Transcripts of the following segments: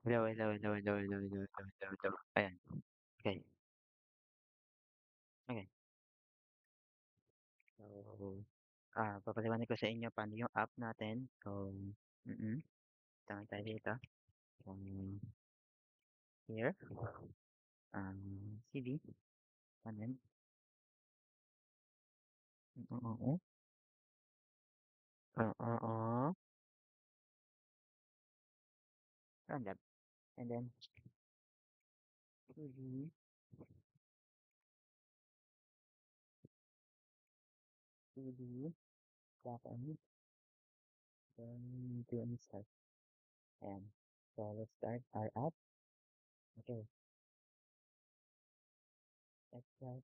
Hello, hello, hello, hello, hello, hello, hello, hello, hello. Ayan, okey, okey. So, papaliwanag ko sa inyo paano yung app natin. So, punta tayo dito, um, here, CV, kanan, oo, oo, random, and then CV, CV, button, then to insert, ayan. So, let's start our app. Okay, let's start.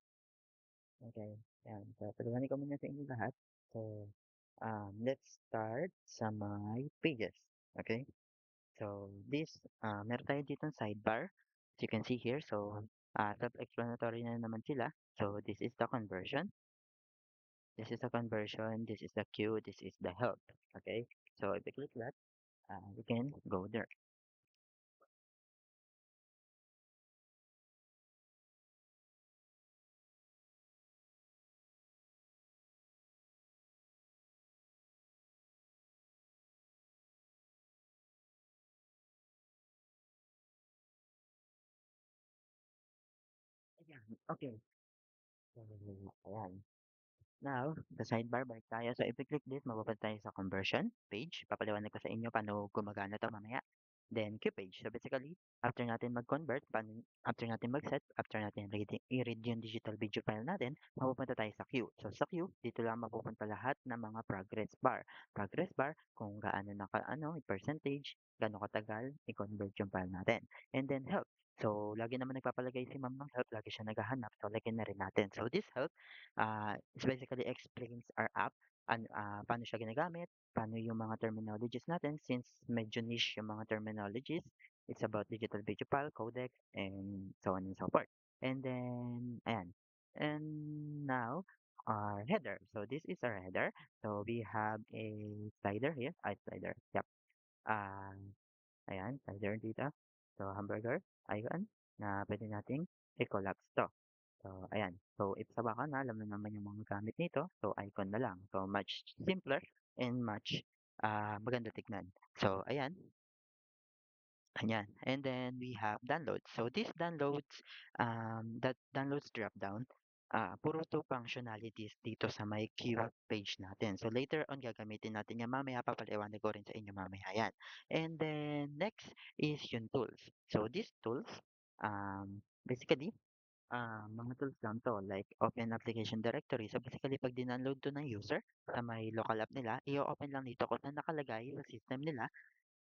Okay, ayan. So, paliwanag ko muna sa inyo lahat. So, let's start sa my pages. Okay? So, meron tayo ditong sidebar. As you can see here. So, self-explanatory na naman sila. So, this is the conversion. This is the conversion. This is the queue. This is the help. Okay? So, if you click that, we can go there. Ayan. Okay. So, ayan. Now, sa sidebar, balik tayo. So, if we click this, mapupunta tayo sa conversion page. Papaliwanag ko sa inyo paano gumagana to mamaya. Then, queue page. So, basically, after natin mag-convert, after natin mag-set, after natin i-read yung digital video file natin, mapupunta tayo sa queue. So, sa queue, dito lang mapupunta lahat ng mga progress bar. Progress bar, kung gaano yung percentage, gaano katagal, i-convert yung file natin. And then, help. So, lagi naman nagpapalagay si ma'am ng help, lagi siya naghahanap. So, lagyan na rin natin. So, this help it basically explains our app, paano siya ginagamit, paano yung mga terminologies natin since medyo niche yung mga terminologies. It's about digital video file, codec, and so on and so forth. And then, ayan. And now, our header. So this is our header. So we have a slider here. Slider. Yep. Uh, Ayan, slider dito. So hamburger, icon, na pwede nating i-collapse to. So, ayan. So, if sa baka na, alam na naman yung mga gamit nito. So, icon na lang. So, much simpler and much maganda tignan. So, ayan. Ayan. And then we have downloads. So, this downloads, that downloads drop down, puro to functionalities dito sa may keyword page natin. So, later on, gagamitin natin yan. Mamaya, papaliwanag ko rin sa inyo mamaya yan. And then, next is yung tools. So, these tools, basically, mga tools lang 'to like open application directory. So basically 'pag dinonload 'to ng user sa may local app nila, i-o-open lang dito kung saan nakalagay sa system nila,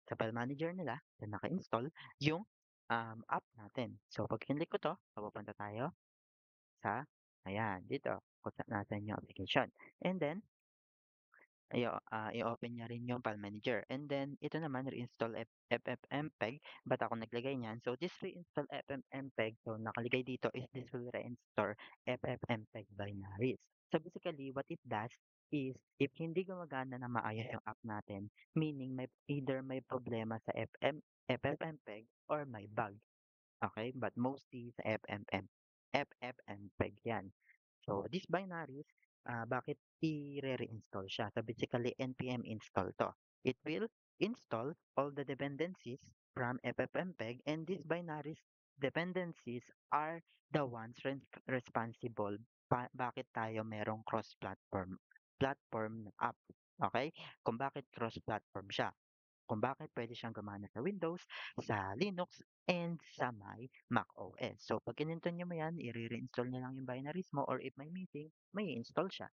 sa file manager nila na naka-install yung, app natin. So 'pag kinlik ko 'to, mapupunta tayo sa ayan dito kung saan nasaan yung application. And then i-open niya rin yung file manager. And then, ito naman, reinstall ffmpeg. Ba't ako naglagay niyan? So, this reinstall ffmpeg, so nakalagay dito is this will reinstall ffmpeg binaries. So, basically, what it does is, if hindi gumagana na maayos yung app natin, meaning either may problema sa ffmpeg or may bug. Okay? But mostly sa ffmpeg yan. So, these binaries, bakit i-re-reinstall siya? So, basically, npm install to. It will install all the dependencies from ffmpeg, and these binaries dependencies are the ones responsible bakit tayo merong cross-platform na app. Okay? Kung bakit cross-platform siya, kung bakit pwede siyang gumana sa Windows, sa Linux, and sa may Mac OS. So, pag kinontinue niyo mo yan, i-reinstall niyo lang yung binaries mo or if may missing, may install siya.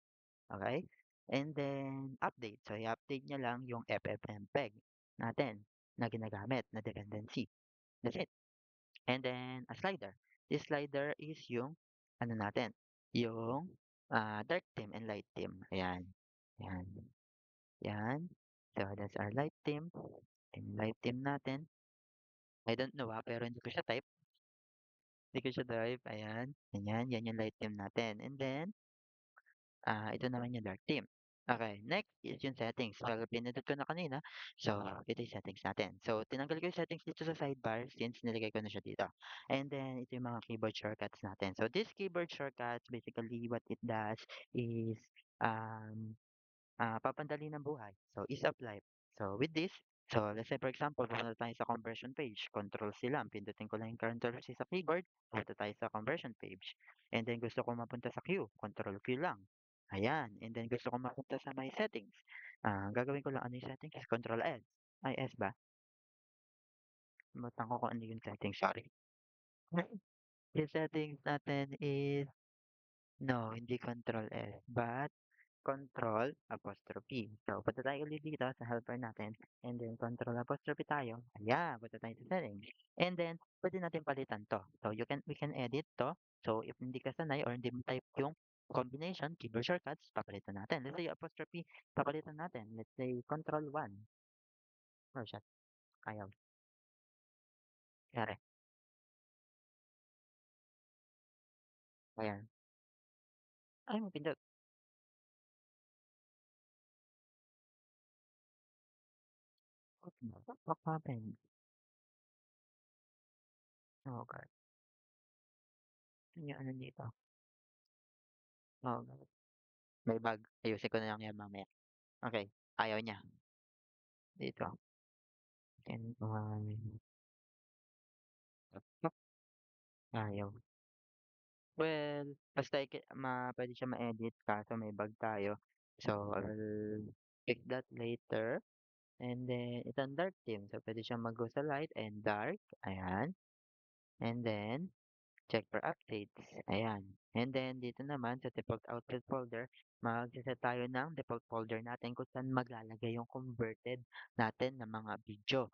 Okay? And then, update. So, i-update niya lang yung ffmpeg natin na ginagamit na dependency. That's it. And then, a slider. This slider is yung, ano natin, yung dark theme and light theme. Ayan. Ayan. Yan. So, that's our light theme. And light theme natin. I don't know pero hindi ko siya type. Hindi ko siya type. Ayan. Ganyan. Yan yung light theme natin. And then, ito naman yung dark theme. Okay, next is yung settings. Well, pinindot ko na kanina. So, ito yung settings natin. So, tinanggal ko yung settings dito sa sidebar since nilagay ko na siya dito. And then, ito yung mga keyboard shortcuts natin. So, this keyboard shortcuts, basically what it does is um, papandali ng buhay. So, ease of life. So, with this, so let's say for example, pumunta tayo sa conversion page, control C lang, pindutin ko lang yung control C sa keyboard, punta tayo sa conversion page. And then gusto ko mapunta sa queue, control Q lang. Ayan. And then gusto ko mapunta sa my settings. Gagawin ko lang ano yung settings, control S. Ay, S ba? Limutan ko kung ano yung settings, sorry. Yung settings natin is, no, hindi control S, but control apostrophe. So, punta tayo ulit dito sa helper natin. And then, control apostrophe tayo. Ayan, punta tayo sa settings. And then, pwede natin palitan to. So, we can edit to. So, if hindi ka sanay or hindi mo type yung combination, keyboard shortcuts, papalitan natin. Let's say yung apostrophe, papalitan natin. Let's say control 1. Oh, shit. Ayaw. Kaya, ayan. Ay, mapindot. What happened? Oh, God. Ano yung ano dito? Oh, God. May bug. Ayusin ko na lang yan mamaya. Okay. Ayaw niya. Dito. And, ayaw. Well, basta pwede siya ma-edit kaso may bug tayo. So, I'll fix that later. And then, ito ang dark theme. So, pwede siyang mag-go sa light and dark. Ayan. And then, check for updates. Ayan. And then, dito naman sa default output folder, mag-set tayo ng default folder natin kung saan maglalagay yung converted natin ng mga video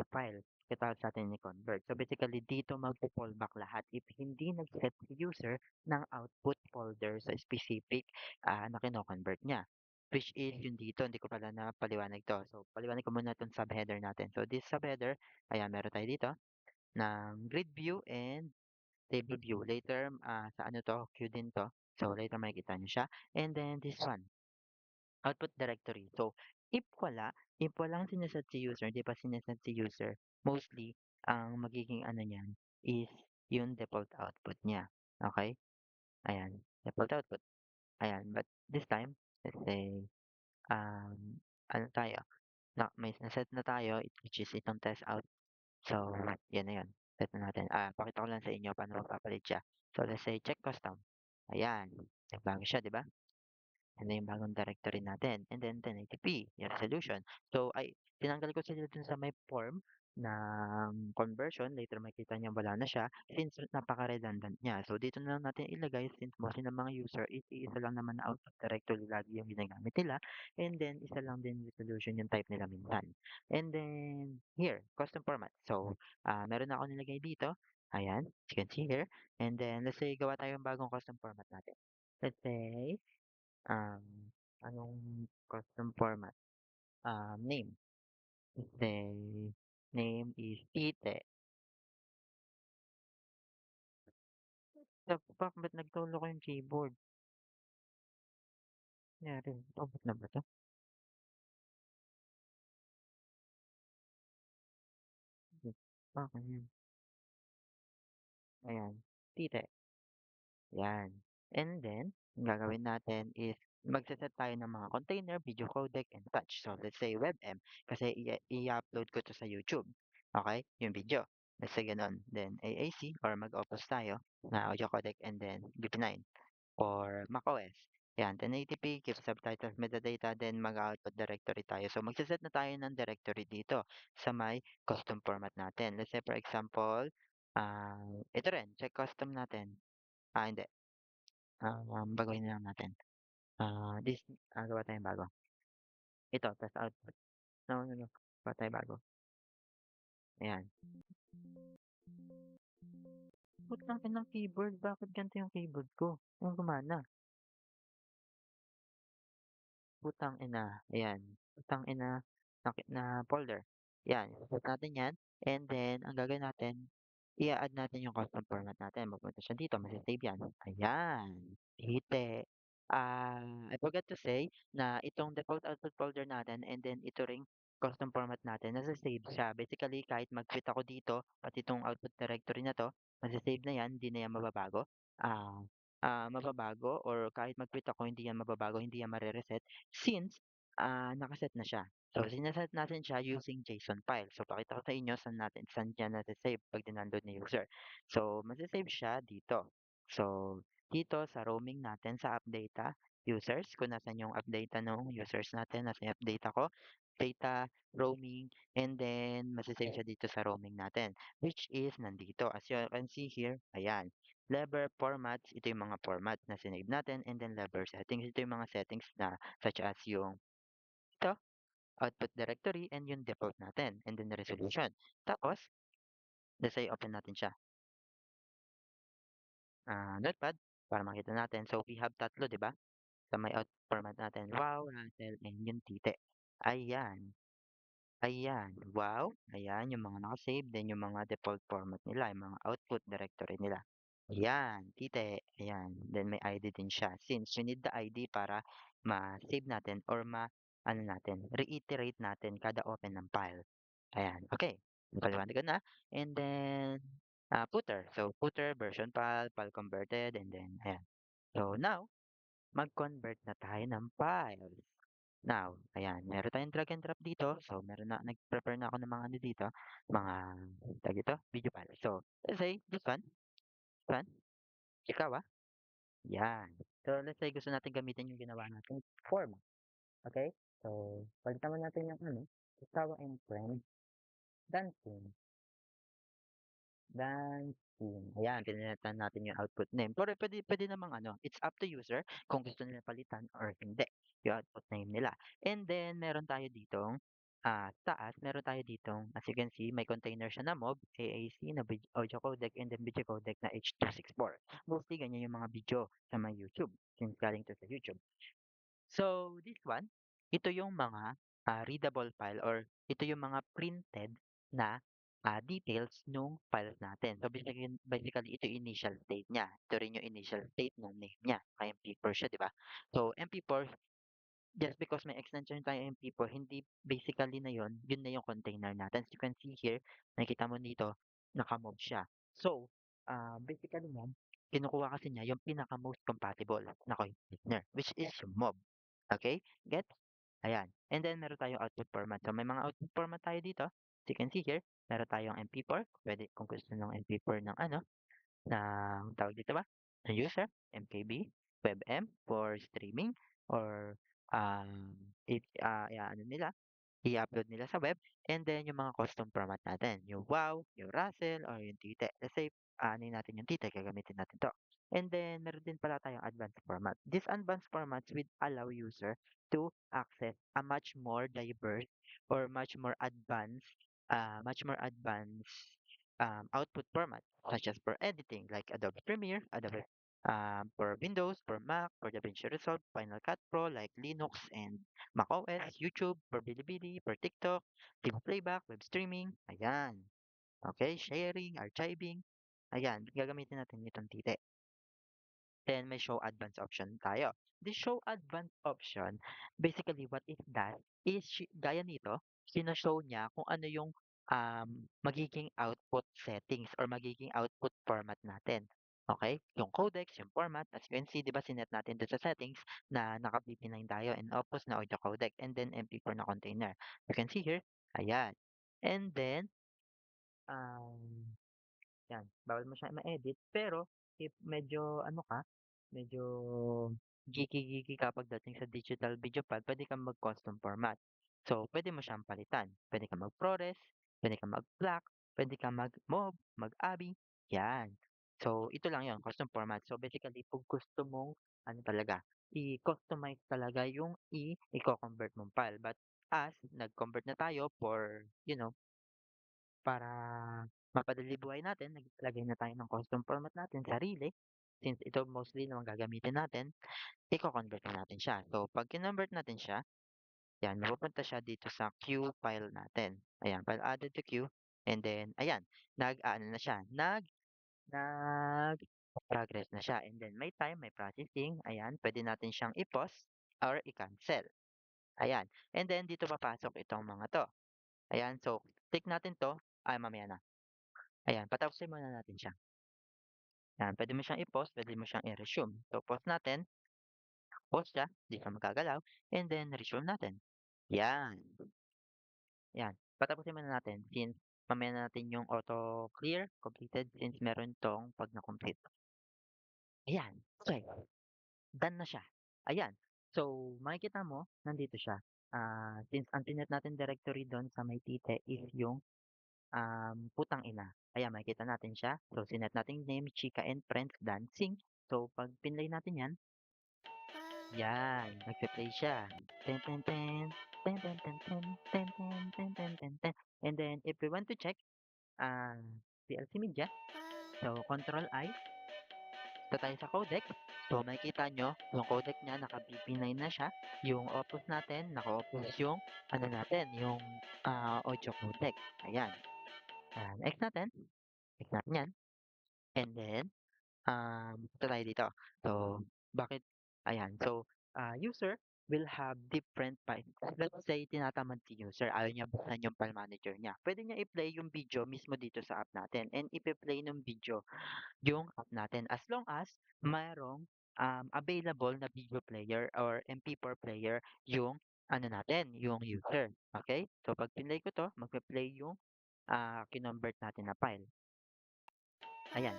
file. Katapos natin i-convert. So, basically, dito magpo-fallback lahat if hindi nag-set si user ng output folder sa specific na kino-convert niya. Which is yung dito, hindi ko pala na paliwanag to. So, paliwanag ko muna itong subheader natin. So, this subheader, ayan, meron tayo dito ng grid view and table view. Later, sa ano to, queue din to. So, later makikita nyo siya. And then, this one, output directory. So, if wala, if walang sineset si user, di pa sineset si user, mostly, ang magiging ano niyan is yung default output niya. Okay? Ayan, default output. Ayan, but this time, let's say, ano tayo, may naset na tayo, which is itong test out. So, yan na yun. Set na natin. Pakita ko lang sa inyo paano magpapalit siya. So, let's say check custom. Ayan. Nagbago siya, di ba? Yan na yung bagong directory natin. And then 1080p, yung resolution. So, tinanggal ko sila dun sa may form ng conversion. Later makita niya wala na siya since napaka-redundant niya. So, dito na lang natin ilagay since mostly ng mga user is isa lang naman na output directory lagi yung ginagamit nila. And then, isa lang din resolution yung type nila minsan. And then, here, custom format. So, meron na ako nilagay dito. Ayan, as you can see here. And then, let's say, gawa tayo ng bagong custom format natin. Let's say, um, anong custom format? Name. The name is Ite. The fuck, ba't nagtulo ko yung keyboard? Nangyari, ubot na ba to? Fuck, ayan. Ayan. Tite. Yan. And then, ang gagawin natin is magse-set tayo ng mga container, video codec, and touch. So, let's say WebM kasi i-upload ko to sa YouTube. Okay? Yung video. Let's say ganun. Then, AAC or mag-opus tayo na audio codec and then BP9 or macOS. Yan, 1080p, keep subtitles metadata, then mag-output directory tayo. So, magse-set na tayo ng directory dito sa may custom format natin. Let's say, for example, ito rin, check custom natin. Hindi. Baguhin na lang natin. Gawa tayong bago. Ito, test output. No, no, no. Gawa tayo bago. Ayan. Putang ina ng keyboard. Bakit ganito yung keyboard ko? Yung gumana. Putang ina. Ayan. Putang ina na folder. Yan. Set natin yan. And then, ang gagawin natin, i-add natin yung custom format natin. Magpunta siya dito. Masasave yan. Ayan. Hite. I forgot to say na itong default output folder natin and then ito ring custom format natin, nasa-save siya. Basically, kahit mag-quit ako dito, pati itong output directory na 'to, masa-save na 'yan, hindi na 'yan mababago. Ah, mababago or kahit mag-quit ako, hindi 'yan mababago, hindi 'yan mare-reset since, nakaset na siya. So, sinaset natin siya using JSON file. So, pakita ko sa inyo saan niya nasa-save 'pag dinownload ni user. So, masa-save siya dito. So, dito sa roaming natin sa app data users, kung nasan yung app data nung users natin, nasa yung app data ko, data, roaming, and then masasave siya dito sa roaming natin, which is nandito. As you can see here, ayan, lever formats, ito yung mga formats na sinave natin, and then lever settings, ito yung mga settings na such as yung ito, output directory, and yung default natin, and then the resolution. Tapos, let's say open natin siya. Notepad, para makita natin. So, we have tatlo, di ba? Sa may out format natin. Wow, Russell, and yung tite. Ayan. Ayan. Wow. Ayan, yung mga nakasave. Then yung mga default format nila, yung mga output directory nila. Ayan, tite. Ayan. Then may ID din siya. Since we need the ID para ma-save natin or ano natin, reiterate natin kada open ng file. Ayan. Okay. Napaliwanag ko na. And then, footer. So, footer, version file, file converted, and then, ayan. So, now, mag-convert na tayo ng files. Now, ayan, meron tayong drag and drop dito. So, nag-prepare na ako ng mga ano dito, mga, tag ito, video file. So, let's say, this one, ikaw yan. So, let's say gusto natin gamitin yung ginawa natin form. Okay? So, palitan mo natin yung ano, Tawa and Friend, Dancing. Dancing. Ayan, pinalitan natin yung output name. Pero pwede namang ano, it's up to user kung gusto nila palitan or hindi, yung output name nila. And then, meron tayo ditong, taas, meron tayo ditong, as you can see, may container siya na MOV, AAC, na audio codec, and then video codec na H.264. Mostly, ganyan yung mga video sa mga YouTube, since galing to sa YouTube. So, this one, ito yung mga readable file or ito yung mga printed na details nung files natin. So, basically ito yung initial state niya. Ito rin yung initial state ng name niya. Kaya MP4 siya, di ba? So, MP4, just because may extension tayo MP4, hindi basically na yun na yung container natin. As you can see here, nakikita mo dito, naka-move siya. So, basically yan, kinukuha kasi niya yung pinaka-most compatible na container, which is yung mob. Okay? Get? Ayan. And then, meron tayong output format. So, may mga output format tayo dito. As you can see here, meron tayong MP4. Pwede kung gusto ng MP4 ng ano, ng tawag dito ba? Ng user, MKB, WebM for streaming or ano nila, i-upload nila sa web, and then yung mga custom format natin, yung WOW, yung Russell, or yung Tite. Let's say, ano natin yung Tite, gagamitin natin to. And then, meron din pala tayong advanced format. These advanced formats will allow user to access a much more diverse or much more advanced output format, such as for editing, like Adobe Premiere, Adobe for Windows, for Mac, for DaVinci Resolve, Final Cut Pro, like Linux and macOS, YouTube, for Bilibili, for TikTok, TV playback, web streaming, ayan. Okay, sharing, archiving, ayan, gagamitin natin itong tite. Then may show advanced option tayo. The show advanced option, basically what it does is gaya nito, sino-show niya kung ano yung magiging output settings or magiging output format natin. Okay? Yung codecs, yung format, as you can see, di ba sinet natin doon sa settings na naka-BP9 tayo and Opus na audio codec and then MP4 na container. You can see here, ayan. And then, um, yan, bawal mo siya ma-edit, pero if medyo ano ka, medyo geeky-geeky ka pagdating sa digital video file, pwede kang mag-custom format. So, pwede mo siyang palitan. Pwede kang mag-ProRes, pwede kang mag-FLAC, pwede kang mag-MOV, mag-AVI, yan. So, ito lang yon custom format. So, basically, kung gusto mong, ano talaga, i-customize talaga yung i-convert mong file. But, as nag-convert na tayo for, para mapadali buhay natin, naglagay na tayo ng custom format natin, sarili. Since ito mostly naman gagamitin natin, i-convert na natin siya. So, pag kinonvert natin siya, yan, mapupunta siya dito sa queue file natin. Ayan, file added to queue. And then, ayan, nag-ano na siya, progress na siya. And then may time, may processing, ayan, pwede natin siyang i-pause or i-cancel. Ayan. And then dito papasok itong mga 'to. Ayan, so click natin 'to, ay mamaya na. Ayan, patapusin muna natin siya. Ayan, pwede mo siyang i-pause, pwede mo siyang i-resume. So pause natin, pause siya, 'di siya magagalaw, and then resume natin. 'Yan, 'yan. Patapusin muna natin since mamaya na natin yung auto clear completed since meron 'tong 'pag na-complete. Ayan, okey, done na siya. Ayan, so makikita mo nandito siya. Since ang tinet natin directory dun sa may tite is yung putang ina. Ayan, makikita natin siya. So, sinet natin yung name, Chika and Friends Dancing. So, pag pinlay natin yan, yan, nagpe-play siya. Ten, ten, ten, ten, ten, ten, ten, ten, ten, ten, ten, ten, ten. And then, if we want to check, uh, PLC Media, so, Control I, ito tayo sa codec. So, makikita nyo, yung codec niya, naka-BP9 na siya. Yung opus natin, naka-opus yung, ano natin, yung audio codec. Ayan. X natin. X natin yan. And then, ito tayo dito. So, bakit? Ayan. So, user will have different files. Let's say, tinatamad si user. Ayaw niya buksan yung file manager niya. Pwede niya i-play yung video mismo dito sa app natin. And i-play ng video yung app natin. As long as mayroong available na video player or MP4 player yung ano natin, yung user. Okay? So, pag pinlay ko to, magpe-play yung kinonvert natin na file. Ayan.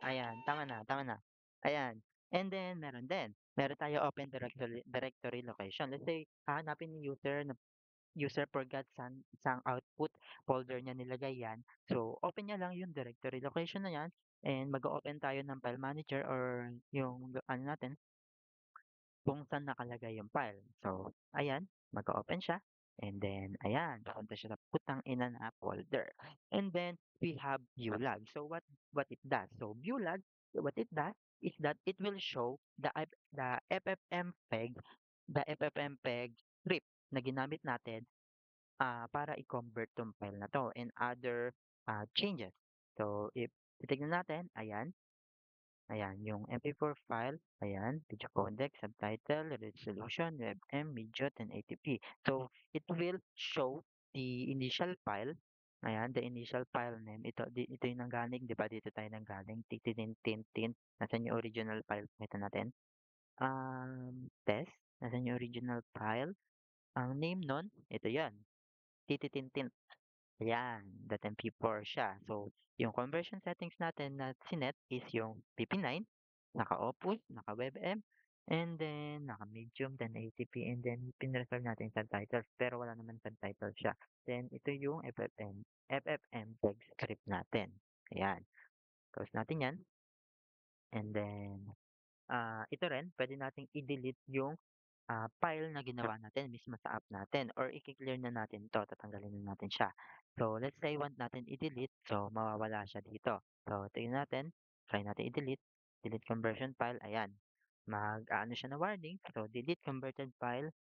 Ayan, tama na, tama na. Ayan. And then, meron din. Meron tayo open directory location. Let's say, hahanapin ni user na user forgot sang output folder niya nilagay yan. So, open niya lang yung directory location na yan and mag-open tayo ng file manager or yung ano natin, kung saan nakalagay yung file. So, ayan, mag-open siya. And then, ayan, papunta siya sa putang ina na folder. And then, we have ViewLog. So, what it does? So, ViewLog, what it does is that it will show the FFmpeg, the FFmpeg script na ginamit natin para i-convert tong file na to and other changes. So, if titignan natin, ayan, ayan, yung MP4 file, ayan, video codec, subtitle, resolution, WebM, Media, 1080p. So, it will show the initial file. Ayan, the initial file name. Ito yung nanggaling, di ba? Dito tayo nanggaling. Tin. Nasaan yung original file? Ito natin. Test. Nasaan yung original file? Ang name nun, ito yan. Tititintin. Ayan, .mp4 siya. So, yung conversion settings natin na sinet is yung PP9, naka-Opus, naka-WebM, and then naka-Medium, then ATP, and then pinreserve natin yung subtitles, pero wala naman subtitles siya. Then, ito yung FFmpeg script natin. Ayan, close natin yan. And then, ito rin, pwede nating i-delete yung file na ginawa natin mismo sa app natin or i-clear na natin to, tatanggalin na natin siya. So, let's say want natin i-delete, so mawawala siya dito. So, tingnan natin, try natin i-delete, delete conversion file, ayan. Ano siya na warning, so delete converted file,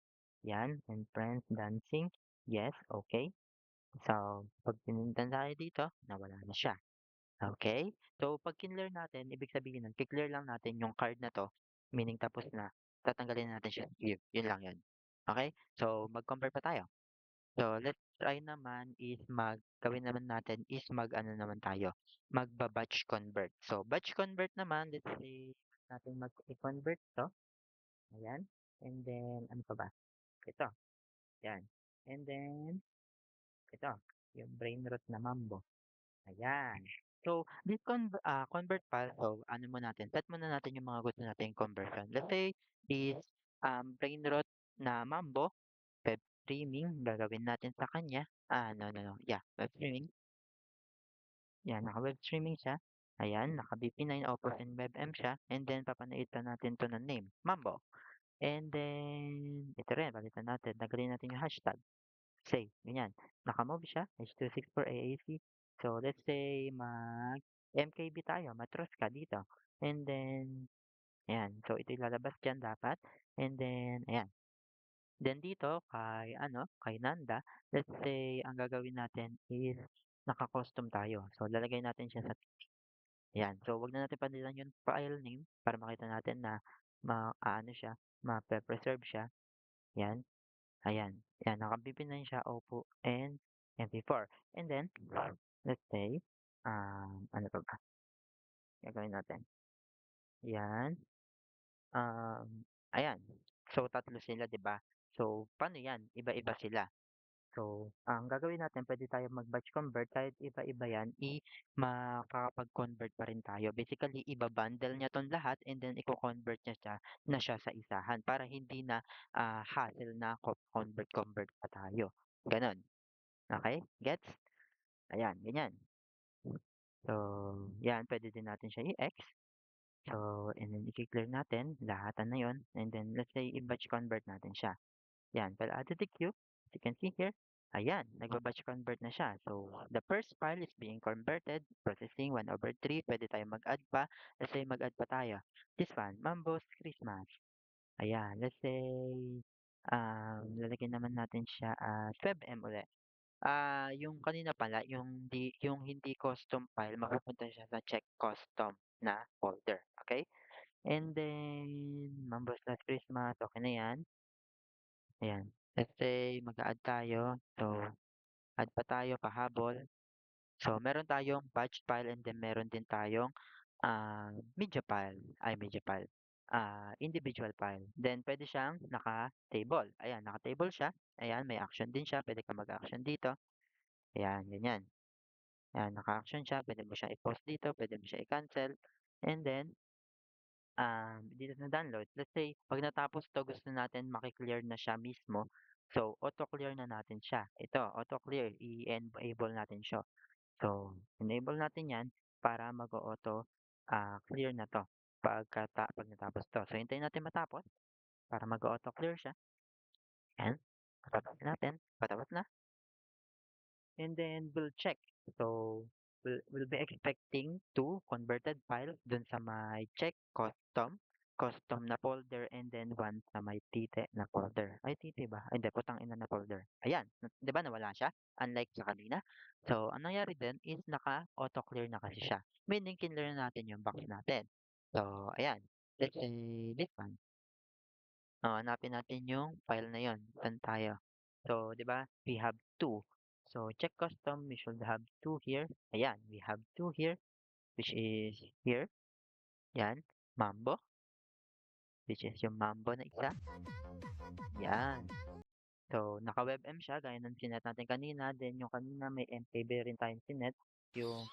yan, and friends dancing, yes, okay. So, pag pinindan tayo dito, nawala na siya. Okay? So, pag kinlear natin, ibig sabihin nun, kiklear lang natin yung card na to, meaning tapos na, tatanggalin natin siya sa queue. Yun lang yun. Okay? So, mag-compare pa tayo. So, let's try naman is gawin naman natin is ano naman tayo, magba-batch convert. So, batch convert naman, let's say, natin mag-convert to. Ayan. And then, ano pa ba? Ito. Ayan. And then, ito. Yung brain rot na mambo. Ayan. So, this convert file, so ano mo natin, set muna natin yung mga gusto nating conversion. Let's say, is brain rot na Mambo, web streaming, gagawin natin sa kanya. No. Yeah, web streaming. Yan, naka-web streaming siya. Ayan, naka-BP9 Opus and WebM siya. And then, papalitan natin to ng name, Mambo. And then, ito rin, palitan natin. Nagalin natin yung hashtag. Say, ganyan. Naka-move siya, H264 AAC. So, let's say, MKB tayo, matros ka dito. And then, Ayan, so ito yung lalabas diyan dapat and then ayan. Then dito kay ano, kay Nanda, let's say ang gagawin natin is naka-custom tayo. So lalagay natin siya sa ayan. So wag na natin palitan yung file name para makita natin na ano siya, mape-preserve siya. Yan, ayan. Yan, nakabipin na siya, Oppo and MP4. And then, let's say, ano pa ba? Gagawin natin. Yan. Ayan. So, tatlo sila, 'di ba? So, paano 'yan? Iba-iba sila. So, ang gagawin natin, pwede tayo mag-batch convert kahit iba-iba 'yan, makakapag-convert pa rin tayo. Basically, iba-bundle niya 'tong lahat and then iko-convert niya siya sa isahan para hindi na hassle na convert pa tayo. Gano'n. Okay? Gets? Ayan, ganyan. So, 'yan, pwede din natin siya i-X. So, and then i-clear natin lahatan na 'yon and then let's say i-batch convert natin siya. Yan, we'll add to the queue. As you can see here, ayan, nagba-batch convert na siya. So, the first file is being converted, processing 1/3. Pwede tayo mag-add pa. Let's say mag-add pa tayo. This one, Mambo's Christmas. Ayan, let's say, lalagyan naman natin siya as WebM ulit. Yung kanina pala, yung hindi custom file, mapupunta siya sa check custom na folder. Okay? And then, Mambo's Last Christmas, okay na yan. Ayan. Let's say mag-a-add tayo. So, add pa tayo, pahabol. So, meron tayong batch file and then meron din tayong media file. Ay, media file. Individual file. Then, pwede siyang naka-table. Ayan, naka-table siya. Ayan, may action din siya. Pwede ka mag-action dito. Ayan, ganyan. Ayan, naka-action siya. Pwede mo siya i-post dito. Pwede mo siya i-cancel. And then, dito na download. Let's say, pag natapos 'to gusto natin maki-clear na siya mismo. So, auto-clear na natin siya. Ito, auto-clear, i-enable natin siya. So, enable natin 'yan para mag-o-auto clear na 'to pag natapos 'to. So, hintayin natin matapos para mag-o-auto clear siya. 'Yan, patapos natin, patapos na. And then we'll check. So, we'll be expecting two converted files dun sa may check custom na folder and then one sa may tite na folder. Ay, tite ba? Ay, hindi, putang ina na folder. Ayan, di ba nawala siya? Unlike sa kanina. So, ang nangyari din is naka-auto clear na kasi siya. Meaning, kinlear na natin yung box natin. So, ayan. Let's say this one. Hanapin natin yung file na yon. Saan tayo? So, 'di ba? We have two. So, check custom, we should have two here. Ayan, we have two here, which is here. Yan, Mambo, which is yung Mambo na isa. Yan. So, naka-WebM siya, gaya ng sinet natin kanina. Then, yung kanina may MKB rin tayong sinet. Yung,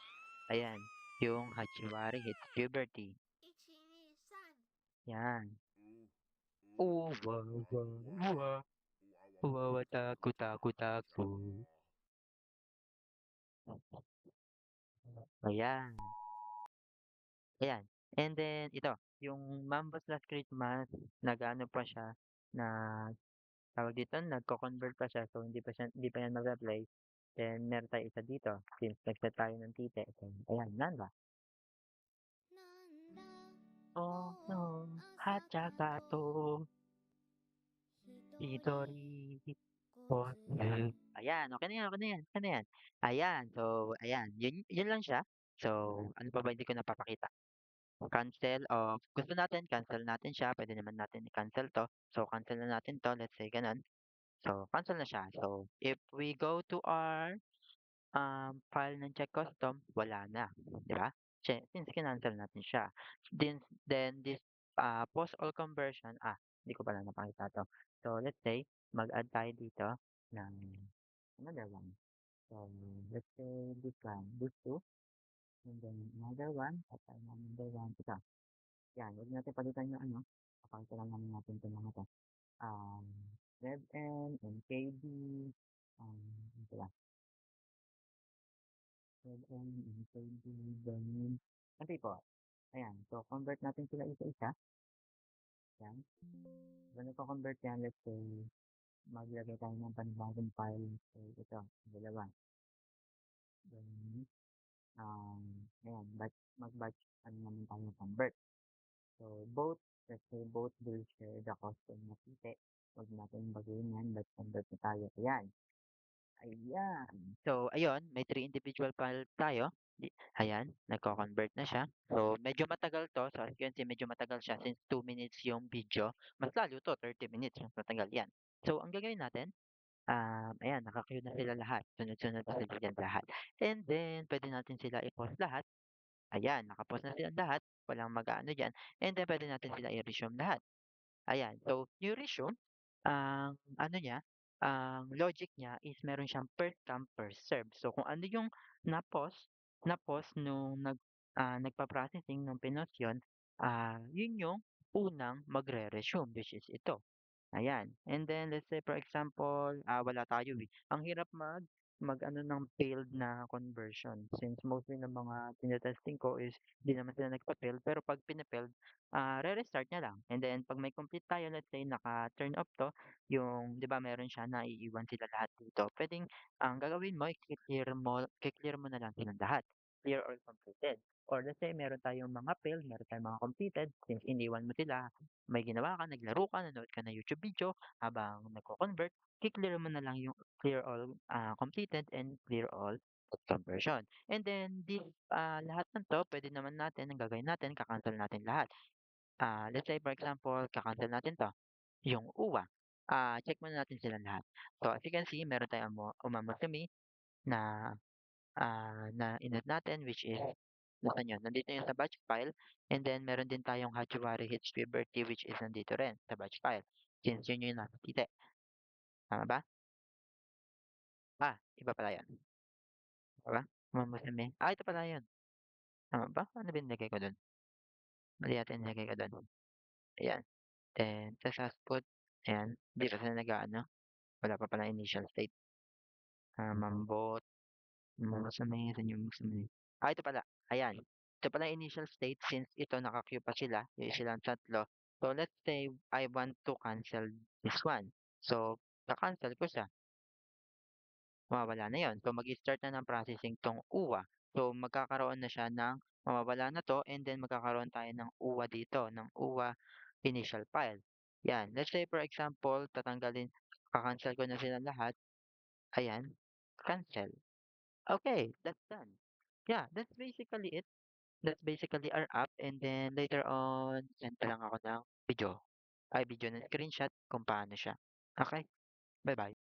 ayan, yung Hachiwari Hits Puberty. Yan. Uwa, uwa, uwa, uwa, taku, taku, taku. Ayan. Ayan. And then ito, yung Mambo's Last Christmas, nag-ano pa siya, na tawag dito, nagko-convert pa siya. So, hindi pa yan mag-apply. Then, meron tayo isa dito. Since nag-set tayo ng tite. So, ayan, Nanda. Oh, no. Hachakato. Hitori. Oh, ayan, okay na yan, okay na yan, okay na yan. Ayan, so, ayan, yun lang siya. So, ano pa ba hindi ko napapakita? Cancel of gusto natin cancel natin siya, pwede naman natin i-cancel 'to. So, cancel na natin 'to, let's say gano'n. So, cancel na siya. So, if we go to our, file ng check custom, wala na, 'di ba? Since kinancel natin siya. Then this, post all conversion, hindi ko pala napakita 'to. So, let's say mag-add tayo dito ng another one. So, let's say this one, these two, and then another one, at another one, ito. Yan, huwag natin palitan yung ano, papakita lang naman natin itong mga 'to. Um, WebM, MKB, ano ba, WebM, MKB, then ano po, ayan. So, convert natin sila isa-isa, yan. When nagko-convert yan, let's say, maglagay tayo ng panibagong file. So, ito, dalawa. Then, ayan, mag-batch ano naman tayo convert. So, both they both will share the cost ng Makite. Huwag natin baguhin yan, let's convert na tayo. Ayan. Ayan. So, ayun, may three individual file tayo. Ayan, nagko-convert na siya. So, medyo matagal to. So, as you can see, medyo matagal siya since 2 minutes yung video. Mas lalo to, 30 minutes. Mas matagal yan. So, ang gagawin natin, ayan, naka-queue na sila lahat. Sunod-sunod na sila dyan lahat. And then, pwede natin sila i-pause lahat. Ayan, naka-pause na sila lahat. Walang mag-ano dyan. And then, pwede natin sila i-resume lahat. Ayan. So, yung resume, ang ano niya, ang logic niya is meron siyang per come, per serve. So, kung ano yung na-pause nung nagpa-processing nung pinost yun, yun yung unang magre-resume, which is ito. Ayan. And then let's say for example, wala tayo eh. Ang hirap mag-ano ng failed na conversion since mostly ng mga tinetesting ko is di naman sila nagpa-fail pero pag pina-failed, re-restart niya lang. And then pag may complete tayo, let's say naka-turn off to, yung 'di ba meron siya na iiwan sila lahat dito. Pwedeng ang gagawin mo, i-clear mo na lang silang lahat. Clear or completed. Or let's say meron tayong mga failed, meron tayong mga completed, since iniwan mo sila, may ginawa ka, naglaro ka, nanood ka ng YouTube video habang nagko-convert, i-clear mo na lang yung clear all completed and clear all conversion. And then this lahat ng to, pwede naman natin, ang gagawin natin, kakancel natin lahat. Let's say for example, kakancel natin to, yung UWA. Check muna natin sila lahat. So as you can see, meron tayong umamotumi na na init natin which is nasaan yun? Nandito yun sa batch file and then meron din tayong Hachiwari HP birthday which is nandito rin sa batch file since yun yung nasa tite. Tama ba? Iba pala yan. Tama ba? Mamasami. Ito pala yun. Tama ba? Ano ba nilagay ko dun? Mali yata yung nilagay ko dun. Ayan. Then, sa sasput, ayan. Hindi pa sila nag-ano. Wala pa pala initial state. Mambot. Mamasami. Saan yung mamasami? Ito pala. Ayan. Ito pala yung initial state since ito naka-queue pa sila. Yung silang tatlo. So, let's say I want to cancel this one. So, ka-cancel ko siya. Mawawala na 'yon. So, mag-i-start na ng processing 'tong UWA. So, magkakaroon na siya ng mawawala na 'to and then magkakaroon tayo ng UWA dito, ng UWA initial file. 'Yan. Let's say for example, ka-cancel ko na silang lahat. Ayan, cancel. Okay, that's done. Yeah, that's basically it. That's basically our app and then later on, send pa lang ako ng video. Video ng screenshot kung paano siya. Okay, bye-bye.